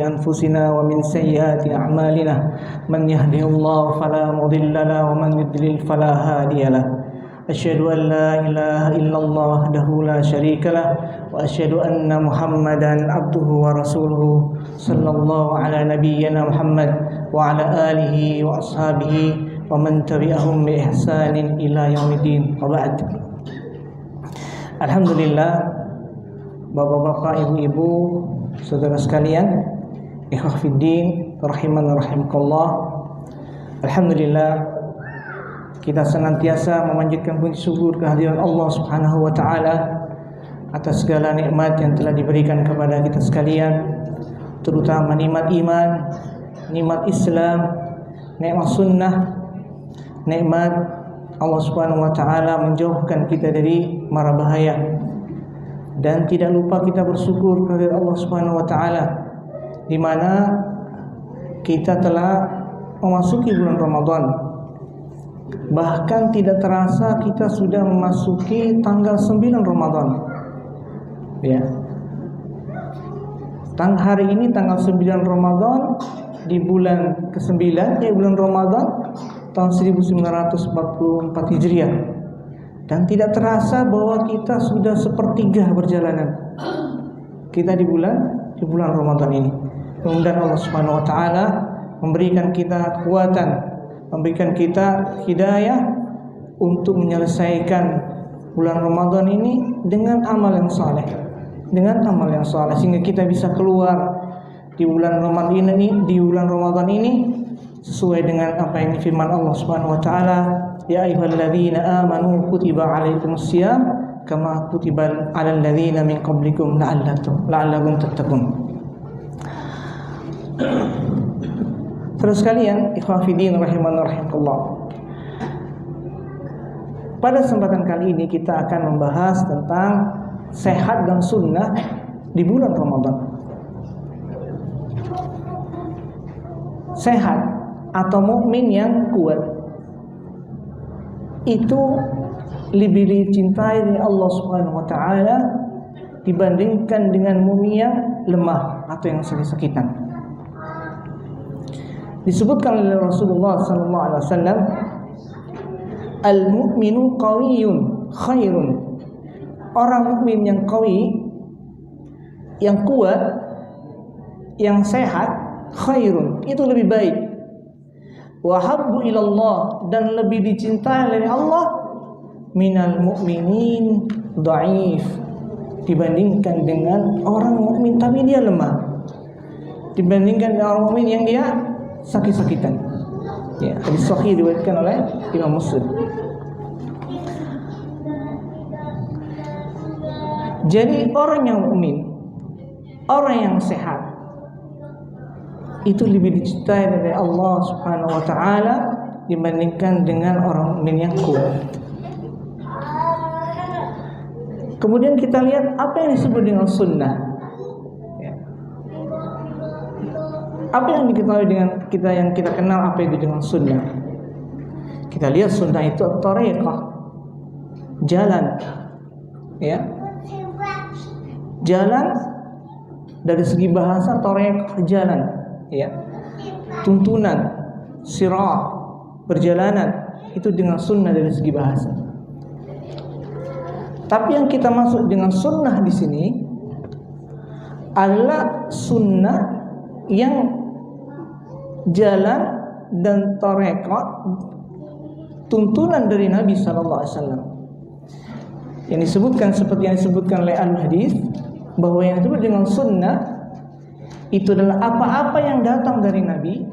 أنفسنا ومن سيئات أعمالنا من يهده الله فلا مضل له ومن يضلل فلا هادي له أشهد أن لا إله إلا الله وحده لا شريك له وأشهد أن محمدا عبده ورسوله صلى الله على نبينا محمد وعلى آله وأصحابه ومن تبعهم بإحسان إلى يوم الدين وبعد. Alhamdulillah, bapak-bapak, ibu-ibu, saudara sekalian, ikhwah fiddin, rahiman rahimakallah. Alhamdulillah, kita senantiasa memanjatkan puji syukur kehadiran Allah Subhanahu wa taala atas segala nikmat yang telah diberikan kepada kita sekalian, terutama nikmat iman, nikmat Islam, nikmat sunnah, nikmat Allah Subhanahu wa taala menjauhkan kita dari mara bahaya. Dan tidak lupa kita bersyukur kepada Allah Subhanahu wa taala di mana kita telah memasuki bulan Ramadan. Bahkan tidak terasa kita sudah memasuki tanggal 9 Ramadan. Ya. Hari ini tanggal 9 Ramadan di bulan ke-9, ya bulan Ramadan tahun 1944 Hijriah. Dan tidak terasa bahwa kita sudah sepertiga perjalanan kita di bulan Ramadan ini. Mudah-mudahan Allah Subhanahu wa taala memberikan kita kekuatan, memberikan kita hidayah untuk menyelesaikan bulan Ramadan ini dengan amal yang saleh. Sehingga kita bisa keluar di bulan Ramadan ini sesuai dengan apa yang firman Allah Subhanahu wa taala, ya ayyuhalladzina amanu kutiba alaikumus syiyam kama kutiba alal ladzina min qablikum la'allakum tattaqun. Terus kalian ikhwah fiddin rahiman rahimakallah. Pada kesempatan kali ini kita akan membahas tentang sehat dan sunnah di bulan Ramadan. Sehat atau mukmin yang kuat itu lebih dicintai oleh Allah Subhanahu wa taala dibandingkan dengan mukmin yang lemah atau yang sakit-sakitan. Disebutkan oleh Rasulullah sallallahu alaihi wasallam, al-mu'minu qawiyyun khairun. Orang mukmin yang qawi, yang kuat, yang sehat, khairun, itu lebih baik. Wa habbu ilallah, dan lebih dicintai oleh Allah, minal mu'minin dhaif, dibandingkan dengan orang mukmin tapi dia lemah, dibandingkan dengan orang mukmin yang dia sakit-sakitan. Ya, hadis sahih diriwayatkan oleh Imam Muslim. Jadi orang yang mukmin, orang yang sehat, itu lebih dicintai oleh Allah Subhanahu wa taala dibandingkan dengan orang mukmin yang kuat. Kemudian kita lihat apa yang disebut dengan sunnah. Ya. Apa yang diketahui dengan kita, yang kita kenal apa itu dengan sunnah? Kita lihat sunnah itu thariqah, jalan. Ya. Jalan dari segi bahasa thariqah, jalan. Ya, tuntunan, sirat, perjalanan, itu dengan sunnah dari segi bahasa. Tapi yang kita maksud dengan sunnah di sini adalah sunnah yang jalan dan tarekat, tuntunan dari Nabi sallallahu alaihi wasallam. Yang disebutkan seperti yang disebutkan oleh al-hadis, bahwa yang disebut dengan sunnah itu adalah apa-apa yang datang dari Nabi,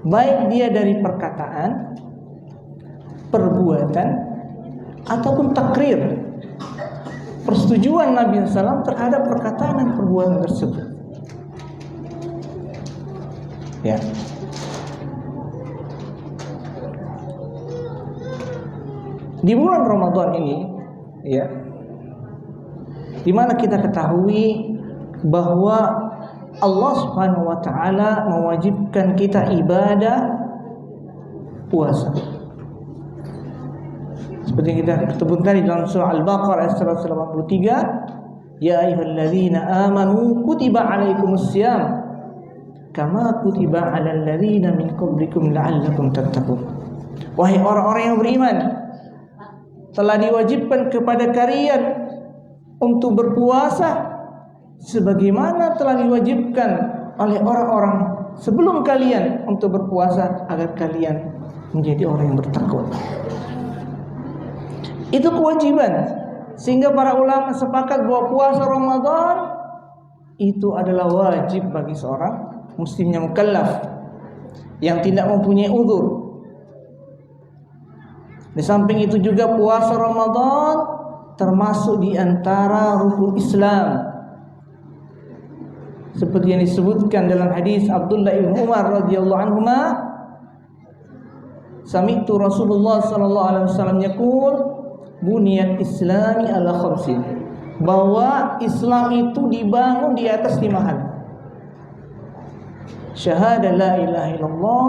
baik dia dari perkataan, perbuatan, ataupun takrir, persetujuan Nabi SAW terhadap perkataan dan perbuatan tersebut. Ya. Di bulan Ramadan ini, ya, di mana kita ketahui bahwa Allah Subhanahu wa taala mewajibkan kita ibadah puasa. Seperti yang kita sebutkan di dalam surah Al-Baqarah ayat 183, Ya ayyuhalladzina amanu kutiba alaikumussyam kama kutiba alal ladzina min qablikum la'allakum tattaqun. Wahai orang-orang yang beriman, telah diwajibkan kepada kalian untuk berpuasa sebagaimana telah diwajibkan oleh orang-orang sebelum kalian untuk berpuasa agar kalian menjadi orang yang bertakwa. Itu kewajiban. Sehingga para ulama sepakat bahwa puasa Ramadan itu adalah wajib bagi seorang muslim yang mukallaf yang tidak mempunyai uzur. Di samping itu juga puasa Ramadan termasuk di antara rukun Islam. Seperti yang disebutkan dalam hadis Abdullah bin Umar radhiyallahu anhuma, sami'tu Rasulullah sallallahu alaihi wasallam yaqul buniyal islami ala khamsin, bahwa Islam itu dibangun di atas 5 hal. Syahada la ilaha illallah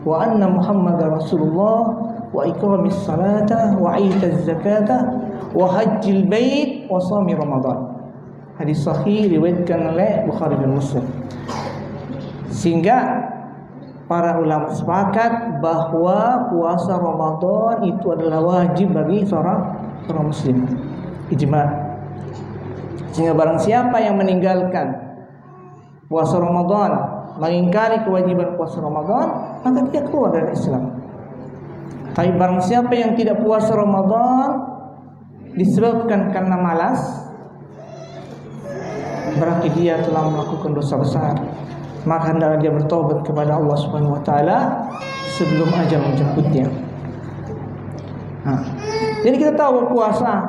wa anna muhammadar rasulullah wa iqamis salata wa itaz zakata wa hajjil bait wa shaumi ramadan. Hadis sahih diriwayatkan oleh Bukhari dan Muslim. Sehingga para ulama sepakat bahwa puasa Ramadan itu adalah wajib bagi seorang muslim. Ijma'. Sehingga barang siapa yang meninggalkan puasa Ramadan, mengingkari kewajiban puasa Ramadan, maka dia keluar dari Islam. Tapi barang siapa yang tidak puasa Ramadan disebabkan karena malas, berarti dia telah melakukan dosa besar. Maka hendaklah dia bertobat kepada Allah Subhanahu wa taala sebelum ajal menjemputnya. Jadi kita tahu puasa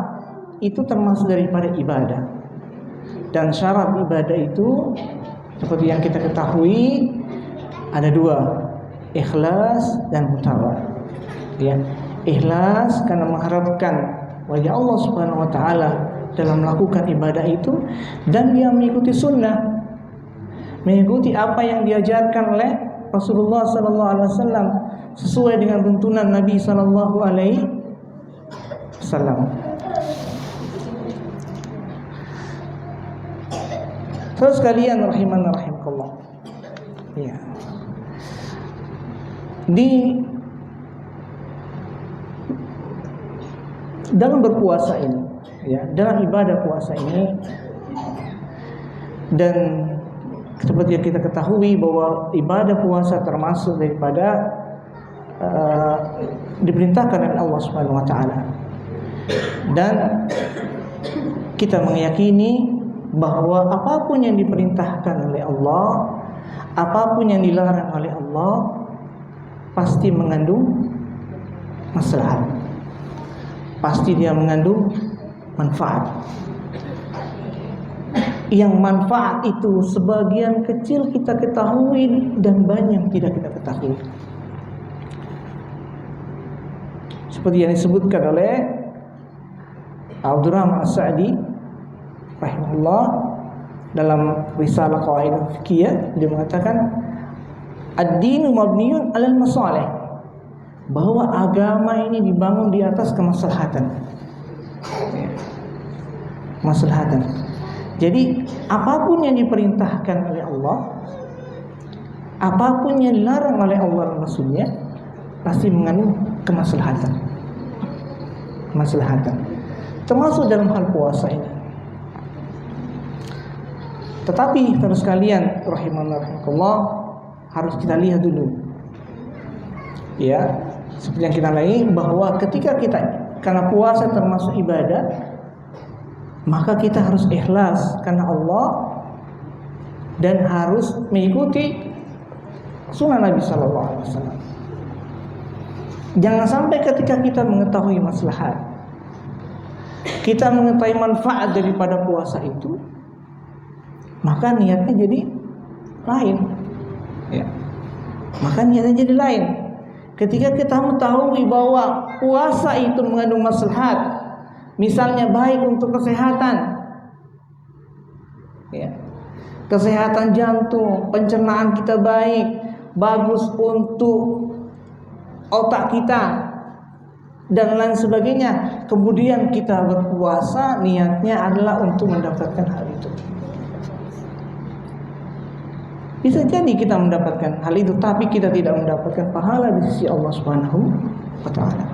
itu termasuk daripada ibadah. Dan syarat ibadah itu seperti yang kita ketahui ada 2, ikhlas dan mutawa. Ya, ikhlas karena mengharapkan wajah Allah Subhanahu wa taala dalam melakukan ibadah itu, dan dia mengikuti sunnah, mengikuti apa yang diajarkan oleh Rasulullah sallallahu alaihi wasallam sesuai dengan tuntunan Nabi sallallahu alaihi wasallam. Terus kalian rahiman rahimakumullah. Ya. Di dalam berpuasa ini, ya, dalam ibadah puasa ini, dan seperti yang kita ketahui bahwa ibadah puasa termasuk daripada diperintahkan oleh Allah Subhanahu wa taala. Dan kita meyakini bahwa apapun yang diperintahkan oleh Allah, apapun yang dilarang oleh Allah, pasti mengandung maslahat. Pasti dia mengandung manfaat. Yang manfaat itu sebagian kecil kita ketahui dan banyak tidak kita ketahui. Seperti yang disebutkan oleh Abdurrahman As-Sa'di rahimahullah dalam risalah Qawaid Fiqhiyah, dia mengatakan ad-dinu mabniun 'alal masalih, bahwa agama ini dibangun di atas kemaslahatan. Maslahatan. Jadi apapun yang diperintahkan oleh Allah, apapun yang dilarang oleh Allah dan Rasulnya, pasti mengandung kemaslahatan. Kemaslahatan. Termasuk dalam hal puasa ini. Tetapi terus kalian rahimanallah, harus kita lihat dulu, ya, seperti yang kita lihat bahwa ketika kita, karena puasa termasuk ibadah, maka kita harus ikhlas karena Allah dan harus mengikuti sunnah Nabi Sallallahu Alaihi Wasallam. Jangan sampai ketika kita mengetahui maslahat, kita mengetahui manfaat daripada puasa itu, maka niatnya jadi lain. Ya. Maka niatnya jadi lain. Ketika kita mengetahui bahwa puasa itu mengandung maslahat, misalnya baik untuk kesehatan, ya, kesehatan jantung, pencernaan kita baik, bagus untuk otak kita, dan lain sebagainya. Kemudian kita berpuasa niatnya adalah untuk mendapatkan hal itu. Bisa jadi kita mendapatkan hal itu, tapi kita tidak mendapatkan pahala di sisi Allah Subhanahu wa taala.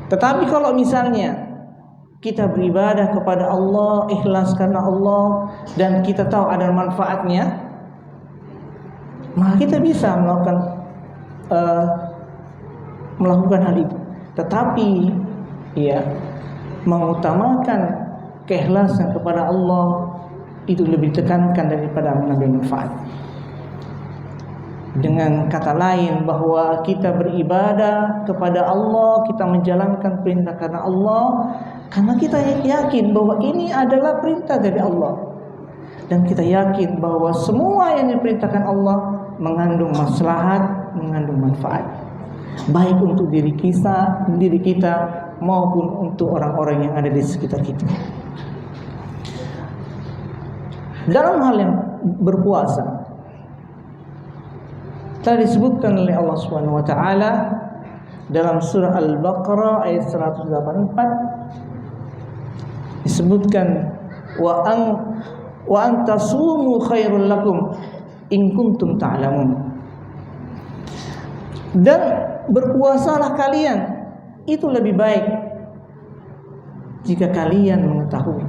Tetapi kalau misalnya kita beribadah kepada Allah, ikhlas karena Allah, dan kita tahu ada manfaatnya, maka kita bisa melakukan hal itu. Tetapi ya, mengutamakan keikhlasan kepada Allah itu lebih ditekankan daripada mengambil manfaat. Dengan kata lain, bahwa kita beribadah kepada Allah, kita menjalankan perintah karena Allah, karena kita yakin bahwa ini adalah perintah dari Allah, dan kita yakin bahwa semua yang diperintahkan Allah mengandung maslahat, mengandung manfaat, baik untuk diri kita maupun untuk orang-orang yang ada di sekitar kita. Dalam hal yang berpuasa, telah disebutkan oleh Allah Subhanahu wa taala dalam surah Al-Baqarah ayat 184, disebutkan wa an tasumu khairul lakum in kuntum ta'lamun. Dan berpuasalah kalian, itu lebih baik jika kalian mengetahui.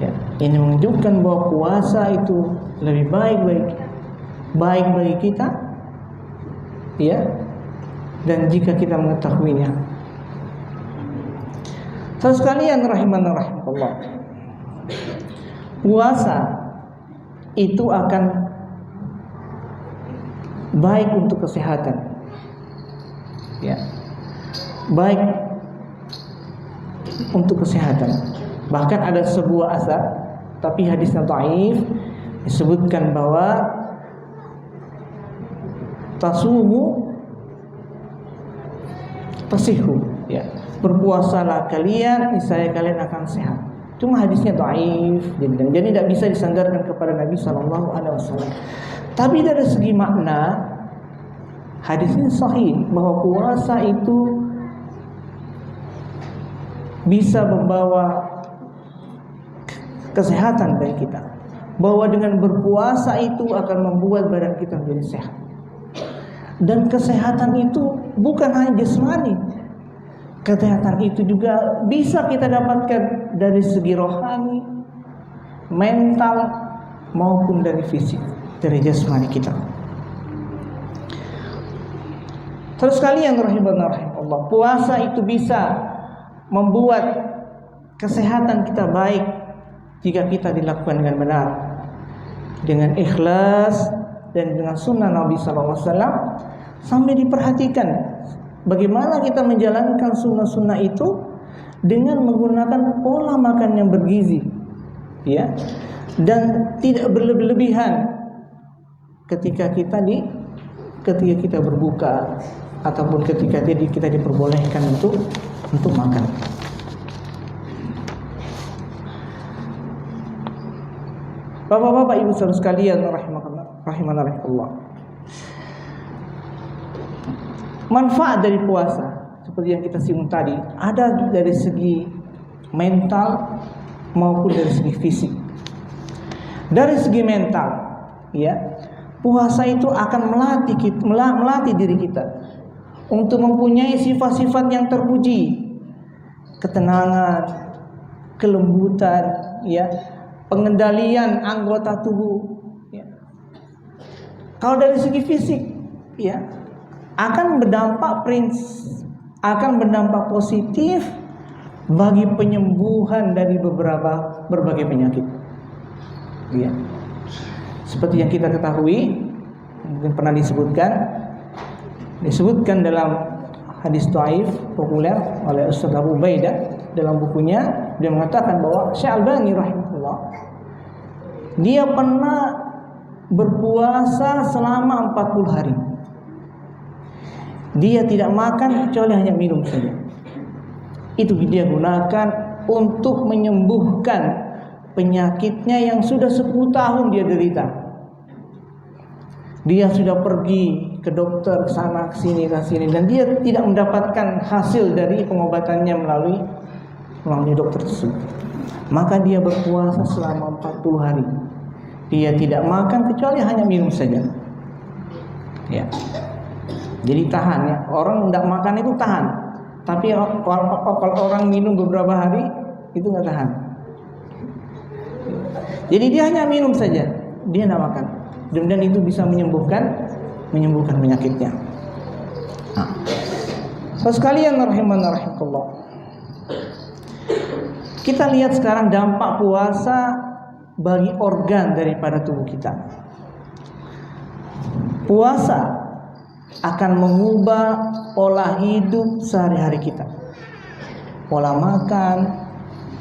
Ya, ini menunjukkan bahwa puasa itu lebih baik bagi kita, ya, dan jika kita mengetahuinya. Terus kalian rahimana rahimakumullah, puasa itu akan baik untuk kesehatan, ya, baik untuk kesehatan. Bahkan ada sebuah asar, tapi hadisnya dhaif, disebutkan bahwa tasumu tasihu, ya, berpuasalah kalian, niscaya kalian akan sehat. Cuma hadisnya dhaif, jadi tidak bisa disandarkan kepada Nabi sallallahu alaihi wasallam. Tapi dari segi makna, hadis ini sahih, bahwa puasa itu bisa membawa kesehatan bagi kita, bahwa dengan berpuasa itu akan membuat badan kita menjadi sehat. Dan kesehatan itu bukan hanya jasmani, kesehatan itu juga bisa kita dapatkan dari segi rohani, mental, maupun dari fisik, dari jasmani kita. Terus kalian rahimahullah, puasa itu bisa membuat kesehatan kita baik jika kita dilakukan dengan benar, dengan ikhlas dan dengan sunnah Nabi SAW. Sampai diperhatikan bagaimana kita menjalankan sunnah-sunnah itu dengan menggunakan pola makan yang bergizi, ya, dan tidak berlebihan ketika kita berbuka ataupun ketika kita diperbolehkan untuk makan. Bapak-bapak, ibu saudara sekalian rahimanallah, manfaat dari puasa seperti yang kita singgung tadi ada dari segi mental maupun dari segi fisik. Dari segi mental, ya, puasa itu akan melatih diri kita untuk mempunyai sifat-sifat yang terpuji, ketenangan, kelembutan, ya, pengendalian anggota tubuh, ya. Kalau dari segi fisik, ya, akan berdampak positif bagi penyembuhan dari berbagai penyakit, ya. Seperti yang kita ketahui, mungkin pernah disebutkan dalam hadis dhaif populer oleh Ustaz Abu Ubaidah dalam bukunya. Dia mengatakan bahwa Syekh Albani rahimahullah, dia pernah berpuasa selama 40 hari. Dia tidak makan kecuali hanya minum saja. Itu dia gunakan untuk menyembuhkan penyakitnya yang sudah 10 tahun dia derita. Dia sudah pergi ke dokter, ke sana ke sini dan dia tidak mendapatkan hasil dari pengobatannya melalui dokter tersebut, maka dia berpuasa selama 40 hari. Dia tidak makan kecuali hanya minum saja. Ya. Jadi tahan ya. Orang tidak makan itu tahan. Tapi kalau orang minum beberapa hari itu nggak tahan. Jadi dia hanya minum saja, dia tidak makan. Dan itu bisa menyembuhkan penyakitnya. Nah, sekalian rahimanarahimullah. Kita lihat sekarang dampak puasa bagi organ daripada tubuh kita. Puasa akan mengubah pola hidup sehari-hari kita, pola makan,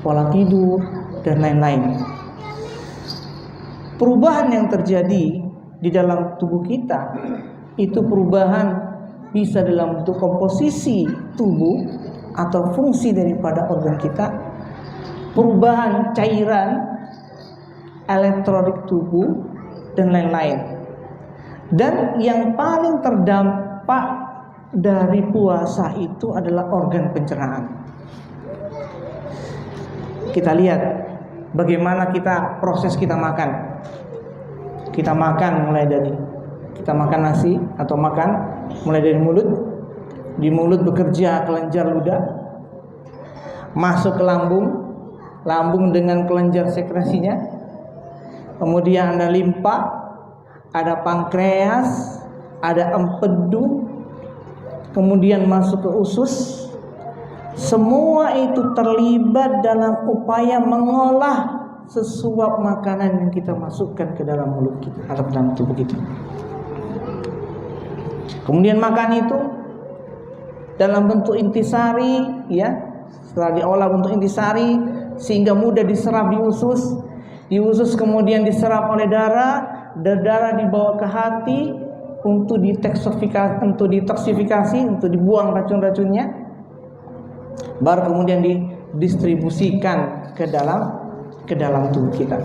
pola tidur, dan lain-lain. Perubahan yang terjadi di dalam tubuh kita itu perubahan bisa dalam bentuk komposisi tubuh atau fungsi daripada organ kita, perubahan cairan, elektrolit tubuh, dan lain-lain. Dan yang paling terdampak dari puasa itu adalah organ pencernaan. Kita lihat bagaimana proses kita makan. Kita makan mulai dari kita makan nasi atau makan mulai dari mulut. Di mulut bekerja kelenjar ludah, masuk ke lambung dengan kelenjar sekresinya. Kemudian ada limpa, ada pankreas, ada empedu, kemudian masuk ke usus. Semua itu terlibat dalam upaya mengolah sesuap makanan yang kita masukkan ke dalam mulut kita atau ke dalam tubuh kita. Kemudian makan itu dalam bentuk intisari, ya, setelah diolah bentuk intisari sehingga mudah diserap di usus. Di usus kemudian diserap oleh darah, dan darah dibawa ke hati untuk detoksifikasi, untuk dibuang racun-racunnya. Baru kemudian didistribusikan ke dalam tubuh kita.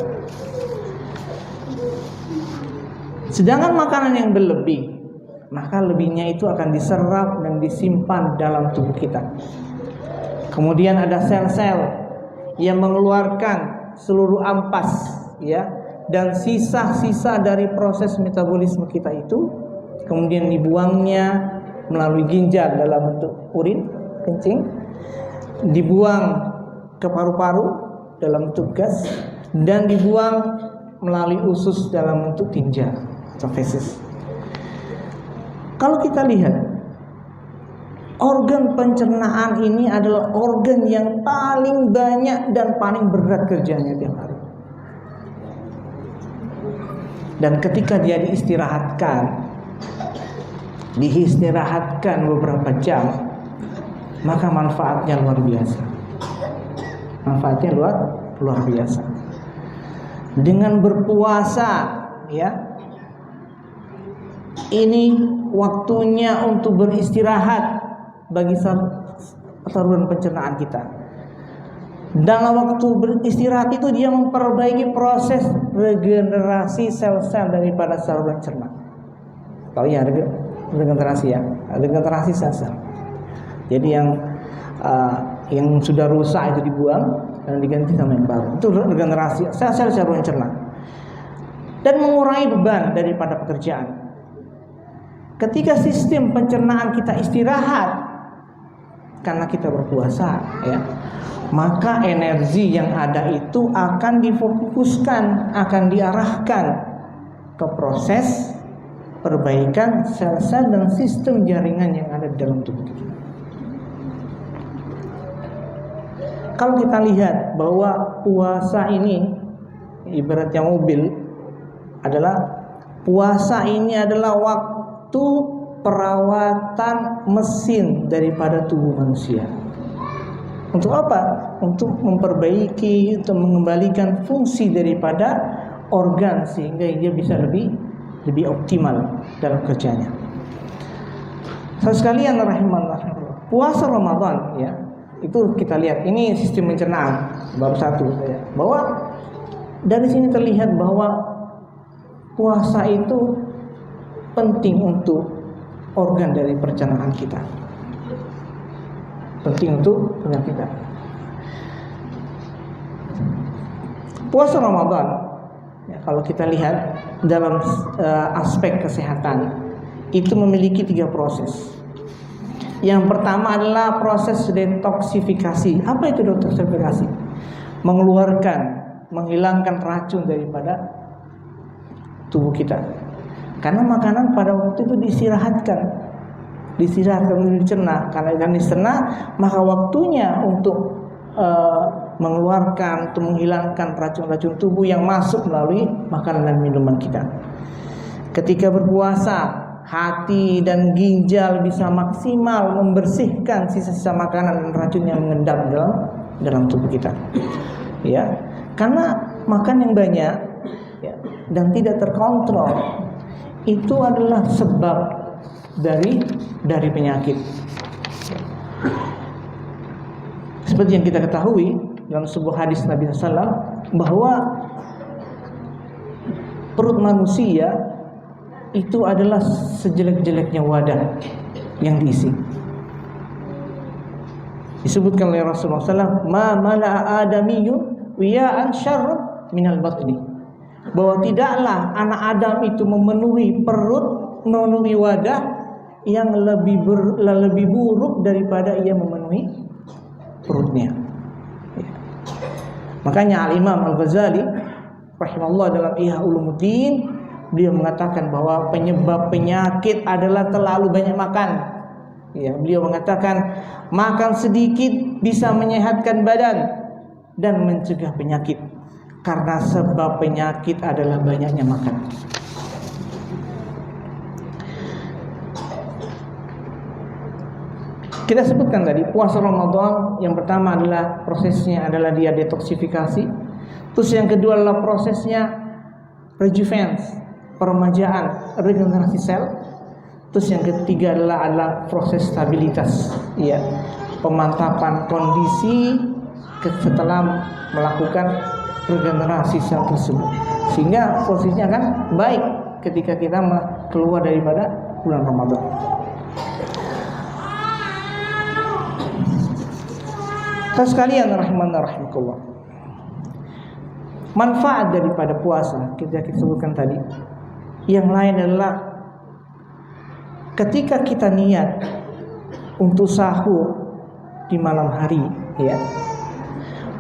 Sedangkan makanan yang berlebih, maka lebihnya itu akan diserap dan disimpan dalam tubuh kita. Kemudian ada sel-sel yang mengeluarkan seluruh ampas, ya, dan sisa-sisa dari proses metabolisme kita itu kemudian dibuangnya melalui ginjal dalam bentuk urin, kencing, dibuang ke paru-paru dalam bentuk gas, dan dibuang melalui usus dalam bentuk tinja atau feses. Kalau kita lihat, organ pencernaan ini adalah organ yang paling banyak dan paling berat kerjanya tiap hari. Dan ketika dia diistirahatkan beberapa jam, maka manfaatnya luar biasa. Manfaatnya luar biasa. Dengan berpuasa, ya, ini waktunya untuk beristirahat bagi saluran pencernaan kita. Dalam waktu beristirahat itu dia memperbaiki proses regenerasi sel-sel daripada saluran cerna. Tahu ya regenerasi ya, regenerasi sel-sel. Jadi yang sudah rusak itu dibuang dan diganti sama yang baru. Itu regenerasi sel-sel saluran cerna. Dan mengurangi beban daripada pekerjaan. Ketika sistem pencernaan kita istirahat karena kita berpuasa, ya, maka energi yang ada itu akan difokuskan, akan diarahkan ke proses perbaikan sel-sel dan sistem jaringan yang ada di dalam tubuh kita. Kalau kita lihat bahwa puasa ini ibaratnya mobil, puasa ini adalah waktu perawatan mesin daripada tubuh manusia. Untuk apa? Untuk memperbaiki, untuk mengembalikan fungsi daripada organ sehingga dia bisa lebih optimal dalam kerjanya. Sekalian rahimanallah, puasa Ramadan, ya, itu kita lihat ini sistem pencernaan baru satu, ya, bahwa dari sini terlihat bahwa puasa itu penting untuk organ dari pencernaan kita. Penting untuk penyakit kita. Puasa Ramadan, ya, kalau kita lihat dalam aspek kesehatan, itu memiliki 3 proses. Yang pertama adalah proses detoksifikasi. Apa itu detoksifikasi? Mengeluarkan, menghilangkan racun daripada tubuh kita. Karena makanan pada waktu itu diistirahatkan dicerna. Karena ikan dicerna, maka waktunya untuk mengeluarkan, untuk menghilangkan racun-racun tubuh yang masuk melalui makanan dan minuman kita. Ketika berpuasa, hati dan ginjal bisa maksimal membersihkan sisa-sisa makanan dan racun yang mengendap dalam tubuh kita. Ya, karena makan yang banyak, ya, dan tidak terkontrol itu adalah sebab dari penyakit. Seperti yang kita ketahui dalam sebuah hadis Nabi SAW bahwa perut manusia itu adalah sejelek-jeleknya wadah yang diisi. Disebutkan oleh Rasulullah SAW, ma mala'a adamiyyun wiya'an syarrun minal batni, bahwa tidaklah anak Adam itu memenuhi perut, memenuhi wadah yang lebih buruk daripada ia memenuhi perutnya. Ya. Makanya Al-Imam Al-Ghazali rahimahullah dalam Ihya Ulumuddin, beliau mengatakan bahwa penyebab penyakit adalah terlalu banyak makan. Ya, beliau mengatakan makan sedikit bisa menyehatkan badan dan mencegah penyakit. Karena sebab penyakit adalah banyaknya makan. Kita sebutkan tadi puasa Ramadan yang pertama adalah prosesnya adalah dia detoksifikasi. Terus yang kedua adalah prosesnya rejuvenance, peremajaan, regenerasi sel. Terus yang ketiga adalah proses stabilitas, ya, pemantapan kondisi setelah melakukan regenerasi sel tersebut, sehingga posisinya akan baik ketika kita keluar daripada bulan Ramadan. Sekalian rahimanallah, manfaat daripada puasa kita sebutkan tadi. Yang lain adalah ketika kita niat untuk sahur di malam hari, ya,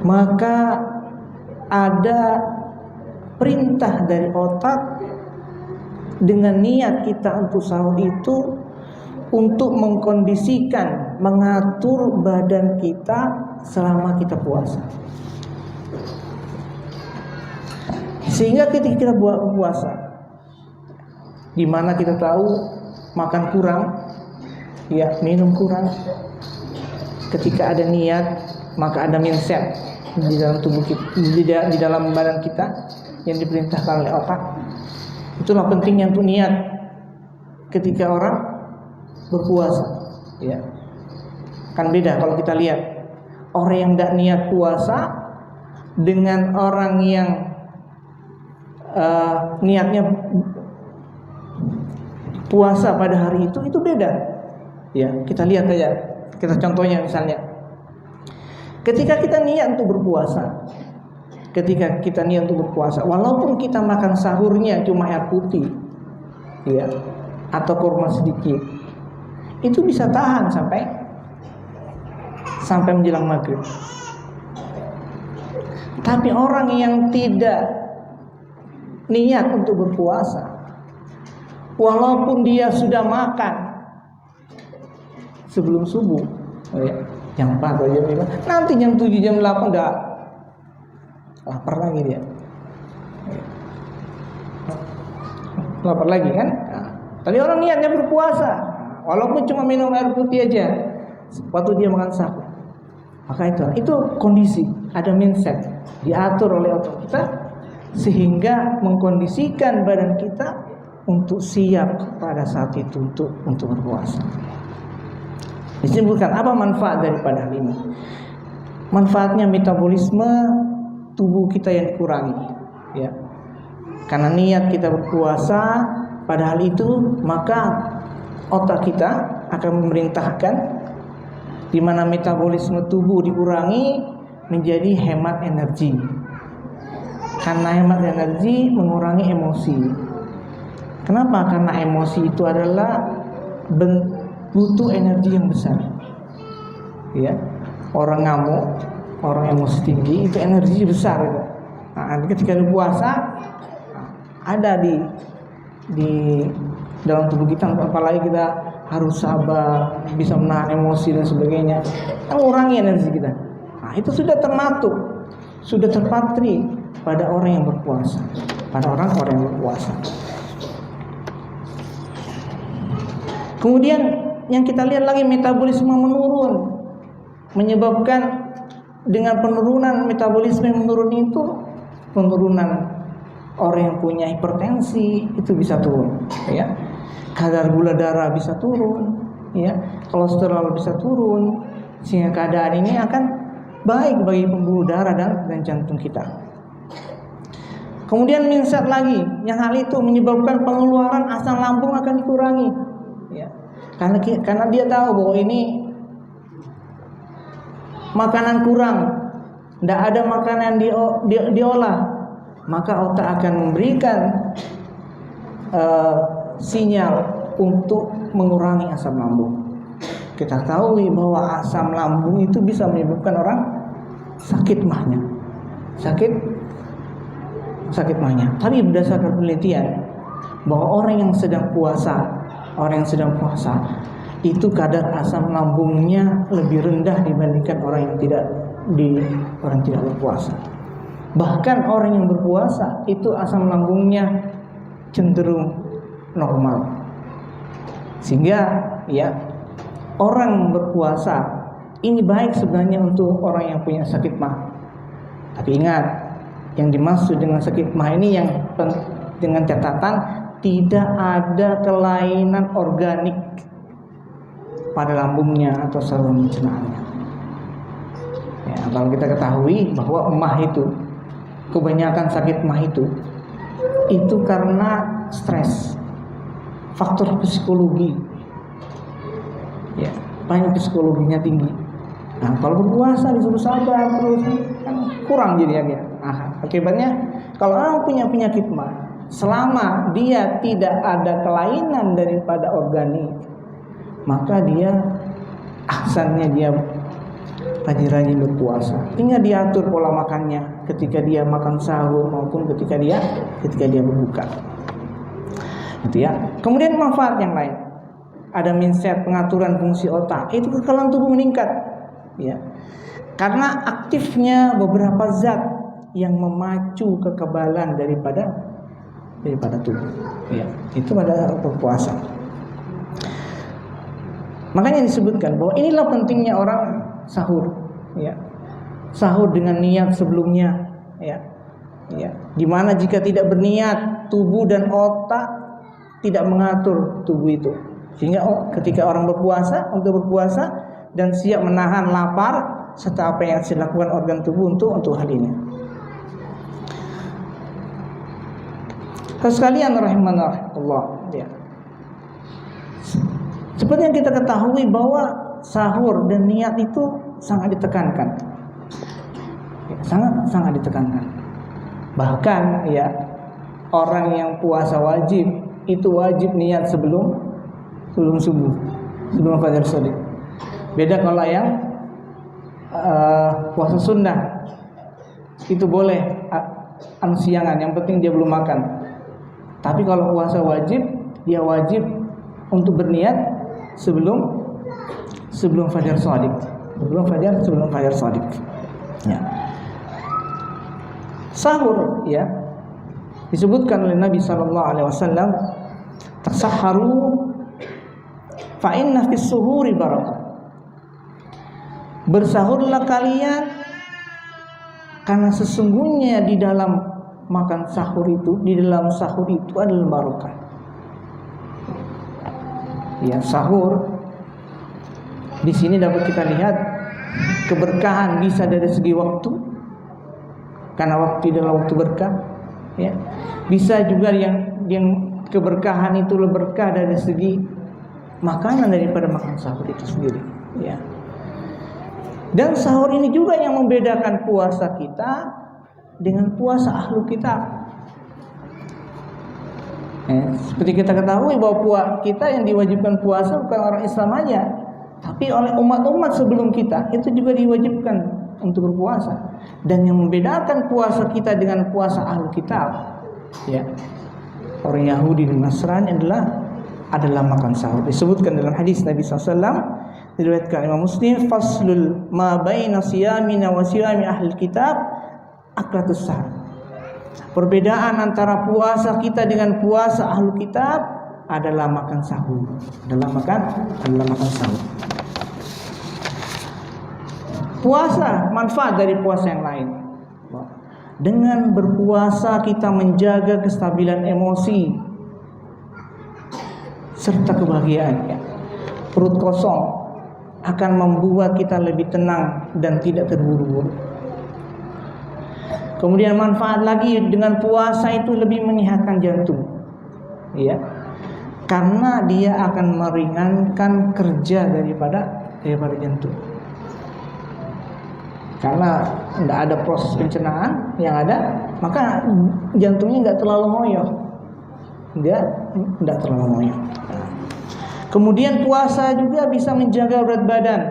maka ada perintah dari otak dengan niat kita untuk sahur itu untuk mengkondisikan, mengatur badan kita selama kita puasa. Sehingga ketika kita puasa, di mana kita tahu makan kurang, ya, minum kurang, ketika ada niat maka ada mindset di dalam tubuh kita, di dalam badan kita yang diperintahkan oleh otak. Itulah pentingnya untuk niat ketika orang berpuasa, ya. Kan beda kalau kita lihat orang yang tidak niat puasa dengan orang yang niatnya puasa pada hari itu beda. Ya, kita lihat aja. Kita contohnya misalnya, ketika kita niat untuk berpuasa, walaupun kita makan sahurnya cuma air putih, ya, atau kurma sedikit, itu bisa tahan sampai menjelang maghrib. Tapi orang yang tidak niat untuk berpuasa, walaupun dia sudah makan sebelum subuh, jam 4 atau jam 5, nanti jam 7, jam 8 udah lapar lagi dia. Lapar lagi kan? Nah, tadi orang niatnya berpuasa, walaupun cuma minum air putih aja waktu dia makan sahur. Maka itu kondisi, ada mindset diatur oleh otak kita sehingga mengkondisikan badan kita untuk siap pada saat itu untuk berpuasa. Disebutkan apa manfaat daripada hal ini? Manfaatnya metabolisme tubuh kita yang dikurangi, ya. Karena niat kita berpuasa pada hal itu, maka otak kita akan memerintahkan di mana metabolisme tubuh dikurangi menjadi hemat energi. Karena hemat energi mengurangi emosi. Kenapa? Karena emosi itu adalah butuh energi yang besar. Ya, orang ngamuk, orang emosi tinggi itu energi besar itu. Nah, ketika berpuasa ada di dalam tubuh kita, apalagi kita harus sabar, bisa menahan emosi dan sebagainya, mengurangi energi kita. Nah, itu sudah termatuk, sudah terpatri pada orang yang berpuasa, pada orang-orang yang berpuasa. Kemudian yang kita lihat lagi, metabolisme menurun, menyebabkan dengan penurunan metabolisme yang menurun itu, penurunan orang yang punya hipertensi itu bisa turun, ya. Kadar gula darah bisa turun, ya. Kolesterol bisa turun, sehingga keadaan ini akan baik bagi pembuluh darah dan jantung kita. Kemudian mindset lagi, yang hal itu menyebabkan pengeluaran asam lambung akan dikurangi, ya. Karena dia tahu bahwa ini makanan kurang, tidak ada makanan diolah, maka otak akan memberikan sinyal untuk mengurangi asam lambung. Kita tahu bahwa asam lambung itu bisa menyebabkan orang sakit mahnya, sakit mahnya. Tapi berdasarkan penelitian bahwa orang yang sedang puasa itu kadar asam lambungnya lebih rendah dibandingkan orang yang tidak berpuasa. Bahkan orang yang berpuasa itu asam lambungnya cenderung normal. Sehingga ya, orang berpuasa ini baik sebenarnya untuk orang yang punya sakit mah. Tapi ingat, yang dimaksud dengan sakit mah ini yang dengan catatan tidak ada kelainan organik pada lambungnya atau saluran pencernaannya. Ya, kalau kita ketahui bahwa emah itu, kebanyakan sakit emah itu karena stres, faktor psikologi. Ya, banyak psikologinya tinggi. Nah, kalau berpuasa disuruh sabar terus kan kurang jadinya. Nah, akibatnya kalau orang punya penyakit mah, selama dia tidak ada kelainan daripada organik, maka dia ahsannya dia rajin-rajin berpuasa. Tinggal diatur pola makannya ketika dia makan sahur maupun ketika dia berbuka. Gitu ya. Kemudian manfaat yang lain. Ada mindset pengaturan fungsi otak. Itu kekebalan tubuh meningkat. Ya. Karena aktifnya beberapa zat yang memacu kekebalan daripada tubuh. Ya. Itu pada berpuasa. Makanya disebutkan bahwa inilah pentingnya orang sahur, ya. Sahur dengan niat sebelumnya, ya. Ya. Dimana jika tidak berniat, tubuh dan otak tidak mengatur tubuh itu. Sehingga ketika orang berpuasa, dan siap menahan lapar serta apa yang dilakukan organ tubuh untuk hal ini. Sekalian rahimahullah, ya. Seperti yang kita ketahui bahwa sahur dan niat itu sangat ditekankan, ya, sangat ditekankan. Bahkan ya, orang yang puasa wajib itu wajib niat sebelum subuh, sebelum fajar shadiq. Beda kalau yang puasa sunnah itu boleh siangan, yang penting dia belum makan. Tapi kalau puasa wajib, dia wajib untuk berniat sebelum fajar shadiq, sebelum fajar shadiq. Ya. Sahur, ya, disebutkan oleh Nabi sallallahu alaihi wasallam, "Tasahharu fa inna fis suhuri barakah." Bersahurlah kalian karena sesungguhnya di dalam makan sahur itu, di dalam sahur itu adalah barokah. Ya, sahur di sini dapat kita lihat keberkahan bisa dari segi waktu, karena waktu adalah waktu berkah, ya. Bisa juga yang keberkahan itu berkah dari segi makanan daripada makan sahur itu sendiri, ya. Dan sahur ini juga yang membedakan puasa kita dengan puasa ahlu kitab. Seperti kita ketahui bahwa kita yang diwajibkan puasa bukan orang Islam aja, tapi oleh umat-umat sebelum kita itu juga diwajibkan untuk berpuasa. Dan yang membedakan puasa kita dengan puasa ahlu kitab, ya, orang Yahudi dan Nasrani adalah makan sahur. Disebutkan dalam hadis Nabi SAW, diriwayatkan Imam Muslim, faslul ma baina siyamina wa siyami ahli kitab aklatus sahur. Perbedaan antara puasa kita dengan puasa ahli kitab adalah makan sahur. Adalah makan sahur. Puasa, manfaat dari puasa yang lain. Dengan berpuasa kita menjaga kestabilan emosi serta kebahagiaan. Perut kosong akan membuat kita lebih tenang dan tidak terburu-buru. Kemudian manfaat lagi dengan puasa itu lebih menyehatkan jantung, ya, karena dia akan meringankan kerja daripada jantung. Karena tidak ada proses pencernaan yang ada, maka jantungnya nggak terlalu ngoyoh, nggak terlalu ngoyoh. Kemudian puasa juga bisa menjaga berat badan,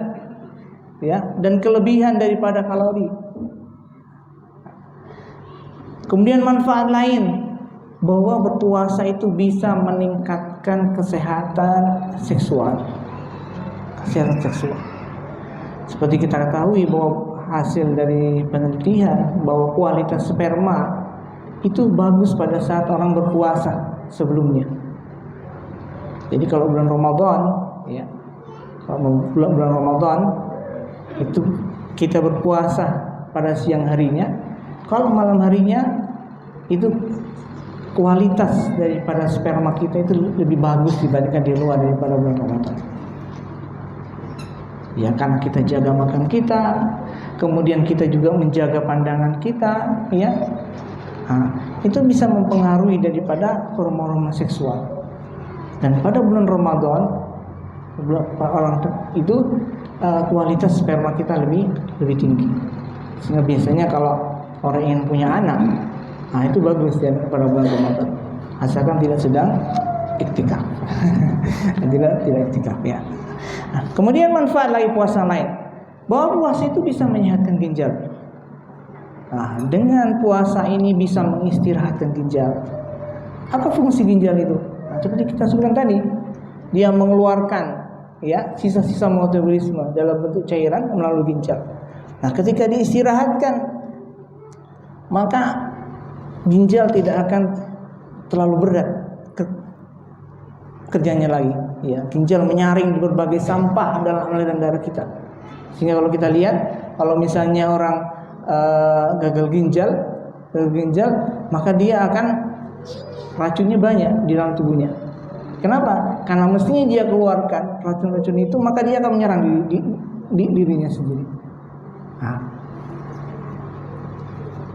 ya, dan kelebihan daripada kalori. Kemudian manfaat lain, bahwa berpuasa itu bisa meningkatkan kesehatan seksual. Seperti kita ketahui bahwa hasil dari penelitian bahwa kualitas sperma itu bagus pada saat orang berpuasa sebelumnya. Jadi kalau bulan Ramadan, ya, kalau bulan Ramadan itu kita berpuasa pada siang harinya, kalau malam harinya itu kualitas daripada sperma kita itu lebih bagus dibandingkan di luar daripada bulan Ramadan. Ya, karena kita jaga makan kita, kemudian kita juga menjaga pandangan kita, ya. Nah, itu bisa mempengaruhi daripada hormon seksual. Dan pada bulan Ramadan, orang itu kualitas sperma kita lebih tinggi. Sehingga biasanya kalau orang ingin punya anak, nah itu bagus ya pada bulan Ramadan. Asalkan tidak sedang iktikaf. tidak iktikaf, ya. Nah, kemudian manfaat lagi puasa lain, bahwa puasa itu bisa menyehatkan ginjal. Nah, dengan puasa ini bisa mengistirahatkan ginjal. Apa fungsi ginjal itu? Nah, seperti kita sebutkan tadi, dia mengeluarkan, ya, sisa-sisa metabolisme dalam bentuk cairan melalui ginjal. Nah, ketika diistirahatkan, maka ginjal tidak akan terlalu berat kerjanya lagi, ya. Ginjal menyaring berbagai sampah dalam aliran darah kita, sehingga kalau kita lihat, kalau misalnya orang gagal ginjal, maka dia akan racunnya banyak di dalam tubuhnya. Kenapa? Karena mestinya dia keluarkan racun-racun itu, maka dia akan menyerang di dirinya sendiri. Nah,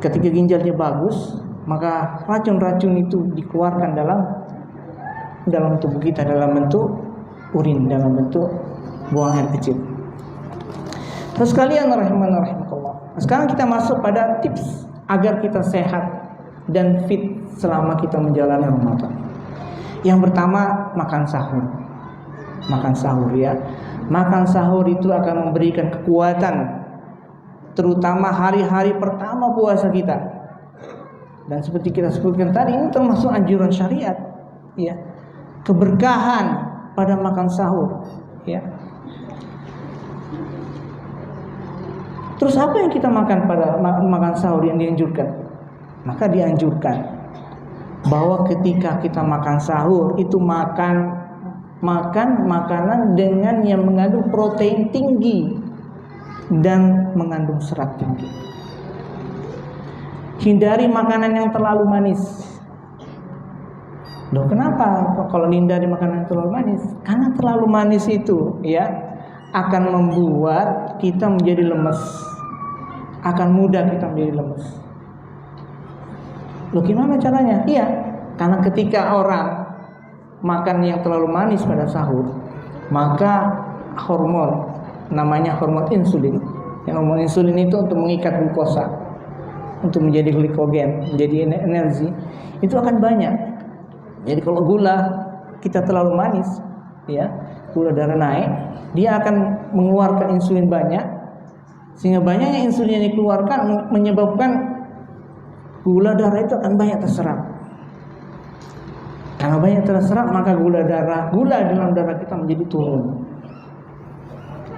ketika ginjalnya bagus, maka racun-racun itu dikeluarkan dalam tubuh kita dalam bentuk urin, dalam bentuk buang air kecil. Terus kalian rahimanallah. Sekarang kita masuk pada tips agar kita sehat dan fit selama kita menjalani Ramadan. Yang pertama, makan sahur. Makan sahur, ya. Makan sahur itu akan memberikan kekuatan, terutama hari-hari pertama puasa kita. Dan seperti kita sebutkan tadi, ini termasuk anjuran syariat, ya. Keberkahan pada makan sahur, ya. Terus apa yang kita makan pada makan sahur yang dianjurkan? Maka dianjurkan bahwa ketika kita makan sahur itu makan makanan dengan yang mengandung protein tinggi dan mengandung serat tinggi. Hindari makanan yang terlalu manis. Loh, kenapa kalau hindari makanan yang terlalu manis? Karena terlalu manis itu, ya, akan membuat kita menjadi lemes. Akan mudah kita menjadi lemes. Loh, gimana caranya? Iya, karena ketika orang makan yang terlalu manis pada sahur, maka hormon namanya hormon insulin. Yang hormon insulin itu untuk mengikat glukosa, untuk menjadi glikogen, menjadi energi, itu akan banyak. Jadi kalau gula kita terlalu manis, ya, gula darah naik, dia akan mengeluarkan insulin banyak, sehingga banyaknya insulin yang dikeluarkan menyebabkan gula darah itu akan banyak terserap. Karena banyak terserap, maka gula dalam darah kita menjadi turun.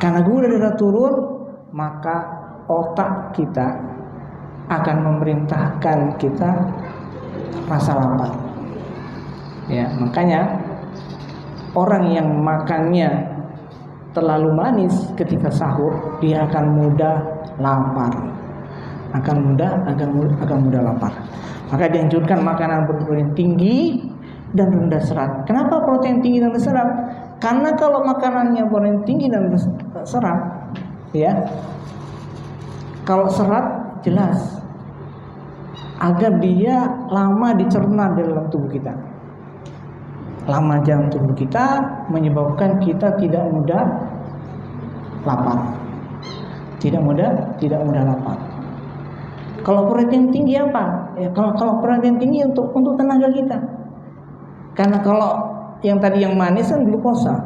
Karena gula darah turun, maka otak kita akan memerintahkan kita rasa lapar. Ya, makanya orang yang makannya terlalu manis ketika sahur, dia akan mudah lapar. Akan mudah lapar. Maka dianjurkan makanan berprotein tinggi dan rendah serat. Kenapa protein tinggi dan rendah serat? Karena kalau makanannya protein tinggi dan rendah serat, ya, kalau serat jelas agar dia lama dicerna dalam tubuh kita. Lama dalam tubuh kita menyebabkan kita tidak mudah lapar. Tidak mudah lapar. Kalau protein tinggi apa? Ya, kalau protein tinggi untuk tenaga kita. Karena kalau yang tadi yang manis kan glukosa.